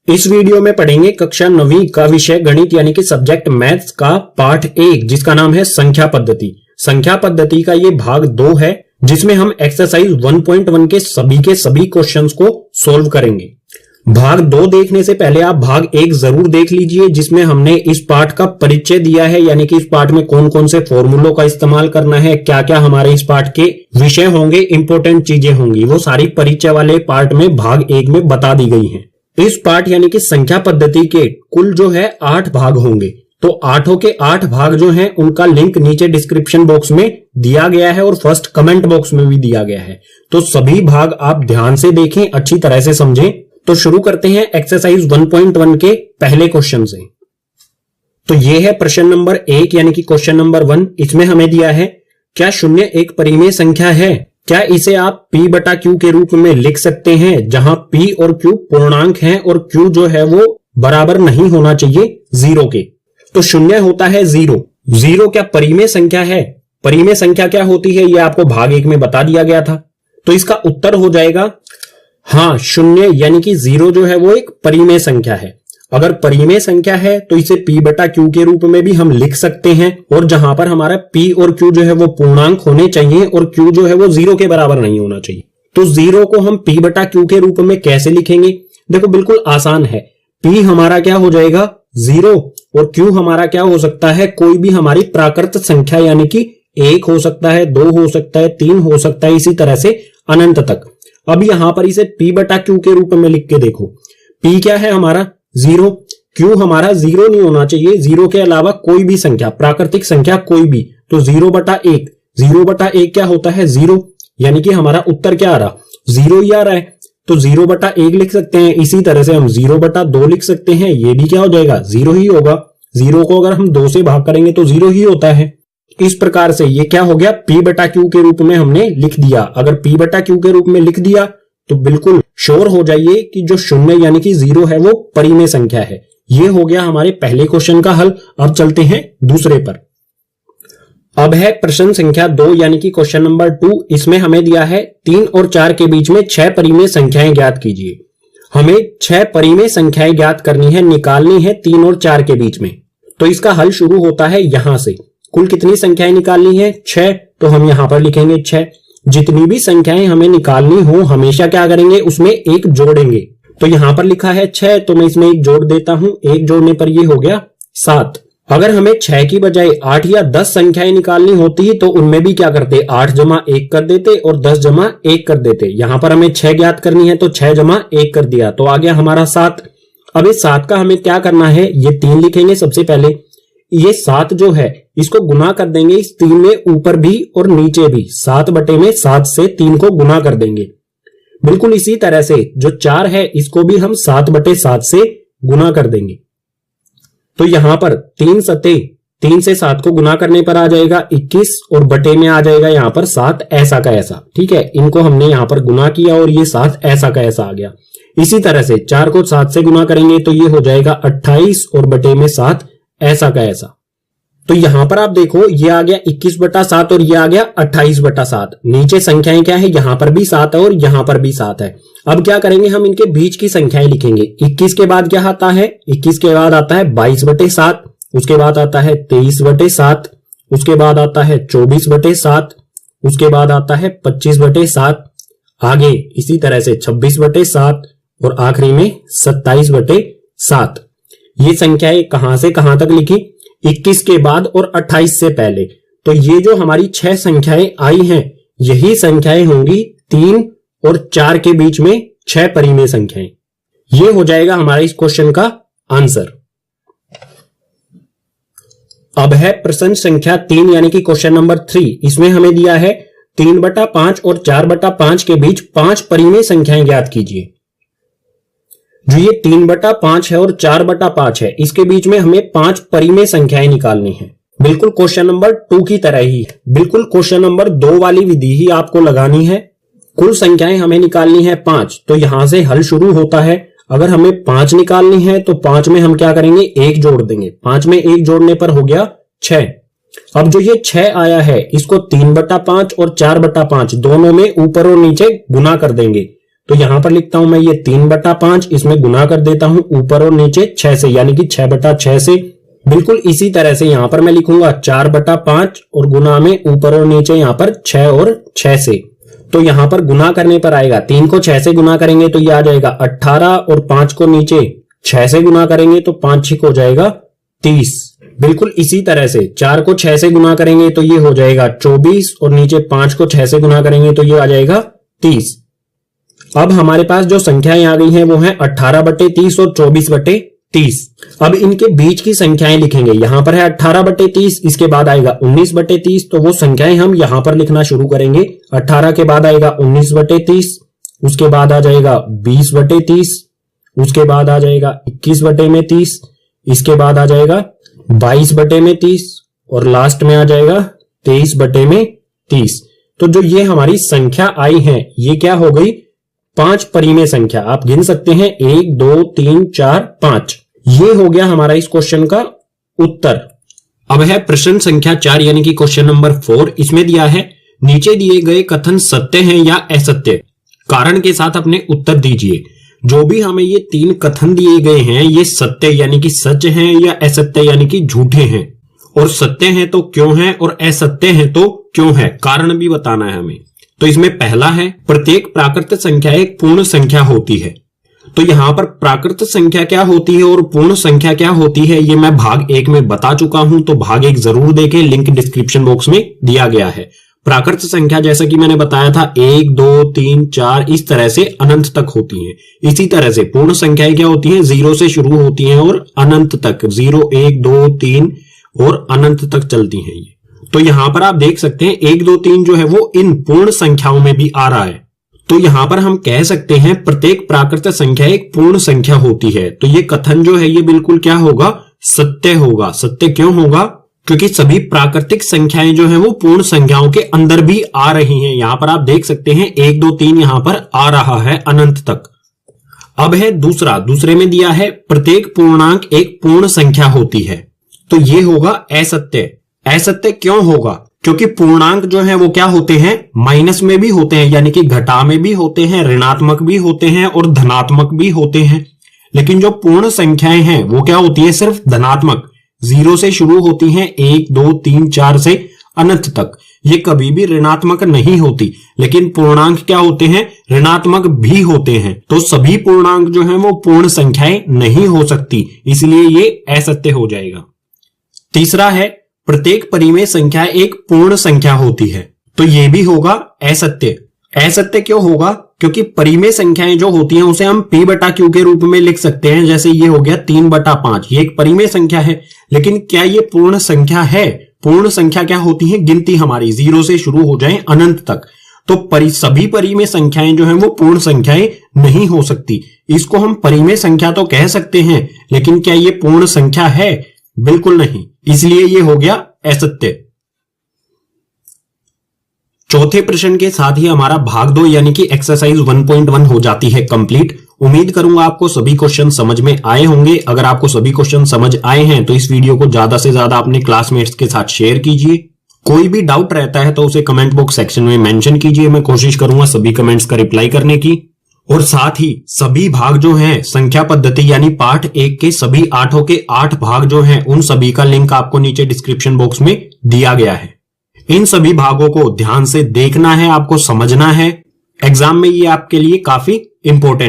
इस वीडियो में पढ़ेंगे कक्षा 9वीं का विषय गणित यानी कि सब्जेक्ट मैथ्स का पार्ट 1 जिसका नाम है संख्या पद्धति। संख्या पद्धति का ये भाग 2 है जिसमें हम एक्सरसाइज 1.1 के सभी क्वेश्चंस को सोल्व करेंगे। भाग 2 देखने से पहले आप भाग 1 जरूर देख लीजिए जिसमें हमने इस पार्ट का परिचय दिया है, यानी कि इस पार्ट में कौन कौन से फॉर्मूलों का इस्तेमाल करना है, क्या क्या हमारे इस पार्ट के विषय होंगे, इंपॉर्टेंट चीजें होंगी, वो सारी परिचय वाले पार्ट में भाग 1 में बता दी गई है। इस पार्ट यानी कि संख्या पद्धति के कुल जो है 8 भाग होंगे, तो 8 के 8 भाग जो हैं उनका लिंक नीचे डिस्क्रिप्शन बॉक्स में दिया गया है और फर्स्ट कमेंट बॉक्स में भी दिया गया है, तो सभी भाग आप ध्यान से देखें, अच्छी तरह से समझें। तो शुरू करते हैं एक्सरसाइज 1.1 के पहले क्वेश्चन से। तो ये है प्रश्न नंबर 1 यानी कि क्वेश्चन नंबर 1। इसमें हमें दिया है क्या शून्य एक परिमेय संख्या है, क्या इसे आप p बटा q के रूप में लिख सकते हैं, जहां p और q पूर्णांक हैं और q जो है वो बराबर नहीं होना चाहिए 0 के। तो शून्य होता है 0। 0 क्या परिमेय संख्या है? परिमेय संख्या क्या होती है ये आपको भाग 1 में बता दिया गया था। तो इसका उत्तर हो जाएगा हाँ, शून्य यानी कि 0 जो है वो एक परिमेय संख्या है। अगर परिमेय संख्या है तो इसे p बटा q के रूप में भी हम लिख सकते हैं, और जहां पर हमारा p और q जो है वो पूर्णांक होने चाहिए और q जो है वो 0 के बराबर नहीं होना चाहिए। तो 0 को हम p बटा q के रूप में कैसे लिखेंगे? देखो बिल्कुल आसान है। p हमारा क्या हो जाएगा 0 और q हमारा क्या हो सकता है, कोई भी हमारी प्राकृत संख्या, यानी कि 1 हो सकता है, 2 हो सकता है, 3 हो सकता है, इसी तरह से अनंत तक। अब यहां पर इसे p बटा q के रूप में लिख के देखो। p क्या है हमारा 0, q हमारा 0 नहीं होना चाहिए, 0 के अलावा कोई भी संख्या, प्राकृतिक संख्या कोई भी, तो 0 बटा 1, 0 बटा 1 क्या होता है 0, यानी कि हमारा उत्तर क्या आ रहा 0 ही आ रहा है, तो 0 बटा 1 लिख सकते हैं। इसी तरह से हम 0 बटा 2 लिख सकते हैं, ये भी क्या हो जाएगा 0 ही होगा। 0 को अगर हम 2 से भाग करेंगे तो 0 ही होता है। इस प्रकार से ये क्या हो गया p बटा q के रूप में हमने लिख दिया। अगर p बटा q के रूप में लिख दिया तो बिल्कुल श्योर हो जाइए कि जो शून्य यानी कि 0 है वो परिमेय संख्या है। ये हो गया हमारे पहले क्वेश्चन का हल। अब चलते हैं दूसरे पर। अब है प्रश्न संख्या 2 यानी कि क्वेश्चन नंबर 2। इसमें हमें दिया है 3 और 4 के बीच में 6 परिमेय संख्याएं ज्ञात कीजिए। हमें 6 परिमेय संख्याएं ज्ञात करनी है, निकालनी है 3 और 4 के बीच में। तो इसका हल शुरू होता है यहां से। कुल कितनी संख्याएं निकालनी है 6, तो हम यहां पर लिखेंगे 6। जितनी भी संख्याएं हमें निकालनी हो हमेशा क्या करेंगे, उसमें एक जोड़ेंगे। तो यहां पर लिखा है 6, तो मैं इसमें एक जोड़ देता हूं, एक जोड़ने पर ये हो गया 7। अगर हमें 6 की बजाय 8 या 10 संख्याएं निकालनी होती तो उनमें भी क्या करते 8 जमा 1 कर देते और 10 जमा 1 कर देते। यहां पर हमें 6 ज्ञात करनी है तो 6 जमा 1 कर दिया, तो आ गया हमारा 7। अब इस 7 का हमें क्या करना है, ये 3 लिखेंगे सबसे पहले। ये 7 जो है इसको गुना कर देंगे इस 3 में, ऊपर भी और नीचे भी। 7 बटे में 7 से 3 को गुना कर देंगे। बिल्कुल इसी तरह से जो 4 है इसको भी हम 7 बटे 7 से गुना कर देंगे। तो यहां पर 3 सते 3 से 7 को गुना करने पर आ जाएगा 21 और बटे में आ जाएगा यहां पर 7 ऐसा का ऐसा। ठीक है, इनको हमने यहां पर गुना किया और ये 7 ऐसा का ऐसा आ गया। इसी तरह से 4 को 7 से गुना करेंगे तो ये हो जाएगा 28 और बटे में 7 ऐसा का ऐसा। तो यहां पर आप देखो ये आ गया 21 बटा 7 और ये आ गया 28 बटा 7। नीचे संख्याएं क्या है, यहां पर भी 7 है और यहां पर भी 7 है। अब क्या करेंगे, हम इनके बीच की संख्याएं लिखेंगे। 21 के बाद क्या आता है, 21 के बाद आता है 22 बटे 7, उसके बाद आता है 23 बटे 7, उसके बाद आता है 24 बटे 7, उसके बाद आता है 25 बटे 7, आगे इसी तरह से 26 बटे 7 और आखिरी में 27 बटे 7। ये संख्याएं कहां से कहां तक लिखी, 21 के बाद और 28 से पहले। तो ये जो हमारी 6 संख्याएं आई हैं यही संख्याएं होंगी 3 और 4 के बीच में 6 परिमेय संख्याएं। ये हो जाएगा हमारे इस क्वेश्चन का आंसर। अब है प्रश्न संख्या 3 यानी कि क्वेश्चन नंबर 3। इसमें हमें दिया है 3 बटा 5 और 4 बटा 5 के बीच 5 परिमेय संख्याएं ज्ञात कीजिए। जो ये 3 बटा 5 है और 4 बटा 5 है इसके बीच में हमें 5 परिमेय संख्याएं निकालनी है। बिल्कुल क्वेश्चन नंबर 2 की तरह ही है, बिल्कुल क्वेश्चन नंबर 2 वाली विधि ही आपको लगानी है। कुल संख्याएं हमें निकालनी है 5, तो यहां से हल शुरू होता है। अगर हमें 5 निकालनी है तो 5 में हम क्या करेंगे, 1 जोड़ देंगे। 5 में 1 जोड़ने पर हो गया 6। अब जो ये 6 आया है इसको 3 बटा 5 और 4 बटा 5 दोनों में ऊपर और नीचे गुना कर देंगे। तो यहां पर लिखता हूं मैं ये 3/5, इसमें गुना कर देता हूं ऊपर और नीचे 6 से, यानी कि 6/6 से। बिल्कुल इसी तरह से यहां पर मैं लिखूंगा 4/5 और गुना में ऊपर और नीचे यहां पर 6 और 6 से। तो यहां पर गुना करने पर आएगा, 3 को 6 से गुना करेंगे तो ये आ जाएगा 18 और 5 को नीचे 6 से गुना करेंगे तो 5 6 हो जाएगा 30। बिल्कुल इसी तरह से 4 को 6 से गुना करेंगे तो ये हो जाएगा 24 और नीचे 5 को 6 से गुना करेंगे तो ये आ जाएगा 30। अब हमारे पास जो संख्याएं आ गई हैं वो है 18/30 और 24/30। अब इनके बीच की संख्याएं लिखेंगे। यहां पर है 18/30, इसके बाद आएगा 19/30, तो वो संख्याएं हम यहां पर लिखना शुरू करेंगे। 18 के बाद आएगा 19/30, उसके बाद आ जाएगा 20/30, उसके बाद आ जाएगा 21/30, इसके बाद आ जाएगा 22/30 और लास्ट में आ जाएगा 23/30। तो जो ये हमारी संख्या आई है ये क्या हो गई, 5 परिमेय संख्या। आप गिन सकते हैं 1 2 3 4 5। ये हो गया हमारा इस क्वेश्चन का उत्तर। अब है प्रश्न संख्या 4 यानी कि क्वेश्चन नंबर 4। इसमें दिया है नीचे दिए गए कथन सत्य हैं या असत्य, कारण के साथ अपने उत्तर दीजिए। जो भी हमें ये 3 कथन दिए गए हैं ये सत्य यानी कि सच हैं या असत्य यानी कि झूठे हैं, और सत्य हैं तो क्यों हैं और असत्य हैं तो क्यों है, कारण भी बताना है हमें। तो इसमें पहला है प्रत्येक प्राकृत संख्या एक पूर्ण संख्या होती है। तो यहां पर प्राकृत संख्या क्या होती है और पूर्ण संख्या क्या होती है ये मैं भाग 1 में बता चुका हूं, तो भाग 1 जरूर देखें, लिंक डिस्क्रिप्शन बॉक्स में दिया गया है। प्राकृत संख्या जैसा कि मैंने बताया था 1 2 3 4 इस तरह से अनंत तक होती हैं। इसी तरह से पूर्ण संख्याएं क्या होती हैं, 0 से शुरू होती हैं और अनंत तक 0 1 2 3 और अनंत तक चलती हैं ये। तो यहां पर आप देख सकते हैं 1 2 3 जो है वो इन पूर्ण संख्याओं में भी आ रहा है। तो यहां पर हम कह सकते हैं प्रत्येक प्राकृत संख्या एक पूर्ण संख्या होती है। तो ये कथन जो है ये बिल्कुल क्या होगा, सत्य होगा। सत्य क्यों होगा, क्योंकि सभी प्राकृतिक संख्याएं जो है वो पूर्ण संख्याओं के अंदर भी आ रही हैं। यहां पर आप देख सकते हैं 1 2 3 यहां पर आ रहा है अनंत तक। अब है दूसरा, दूसरे में दिया है प्रत्येक पूर्णांक एक पूर्ण संख्या होती है। तो ये होगा असत्य। असत्य क्यों होगा, क्योंकि पूर्णांक जो है वो क्या होते हैं, माइनस में भी होते हैं, यानी कि घटा में भी होते हैं, ऋणात्मक भी होते हैं और धनात्मक भी होते हैं। लेकिन जो पूर्ण संख्याएं हैं वो क्या होती है, सिर्फ धनात्मक। 0 से शुरू होती हैं 1 2 3 4 से अनंत तक, ये कभी भी ऋणात्मक नहीं होती। लेकिन पूर्णांक क्या होते हैं, ऋणात्मक भी होते हैं। तो सभी पूर्णांक जो है वो पूर्ण संख्याएं नहीं हो सकती, इसलिए ये असत्य हो जाएगा। तीसरा है प्रत्येक परिमेय संख्या एक पूर्ण संख्या होती है। तो यह भी होगा असत्य। असत्य क्यों होगा, क्योंकि परिमेय संख्याएं जो होती हैं उसे हम p/q के रूप में लिख सकते हैं। जैसे ये हो गया 3/5, ये एक परिमेय संख्या है। लेकिन क्या ये पूर्ण संख्या है? पूर्ण संख्या क्या होती है, गिनती हमारी 0 से शुरू हो जाए अनंत तक। तो सभी परिमेय संख्याएं जो हैं वो पूर्ण संख्याएं नहीं हो सकती। इसको हम परिमेय संख्या तो कह सकते हैं, लेकिन क्या ये पूर्ण संख्या है? बिल्कुल नहीं, इसलिए ये हो गया असत्य। चौथे प्रश्न के साथ ही हमारा भाग 2 यानी कि एक्सरसाइज 1.1 हो जाती है कंप्लीट। उम्मीद करूंगा आपको सभी क्वेश्चन समझ में आए होंगे। अगर आपको सभी क्वेश्चन समझ आए हैं तो इस वीडियो को ज्यादा से ज्यादा अपने क्लासमेट्स के साथ शेयर कीजिए। कोई भी डाउट रहता है तो उसे कमेंट बॉक्स सेक्शन में मेंशन कीजिए। मैं कोशिश करूंगा सभी कमेंट्स का रिप्लाई करने की। और साथ ही सभी भाग जो हैं संख्या पद्धति यानी पार्ट 1 के सभी 8 के 8 भाग जो हैं उन सभी का लिंक आपको नीचे डिस्क्रिप्शन बॉक्स में दिया गया है। इन सभी भागों को ध्यान से देखना है, आपको समझना है। एग्जाम में ये आपके लिए काफी इंपॉर्टेंट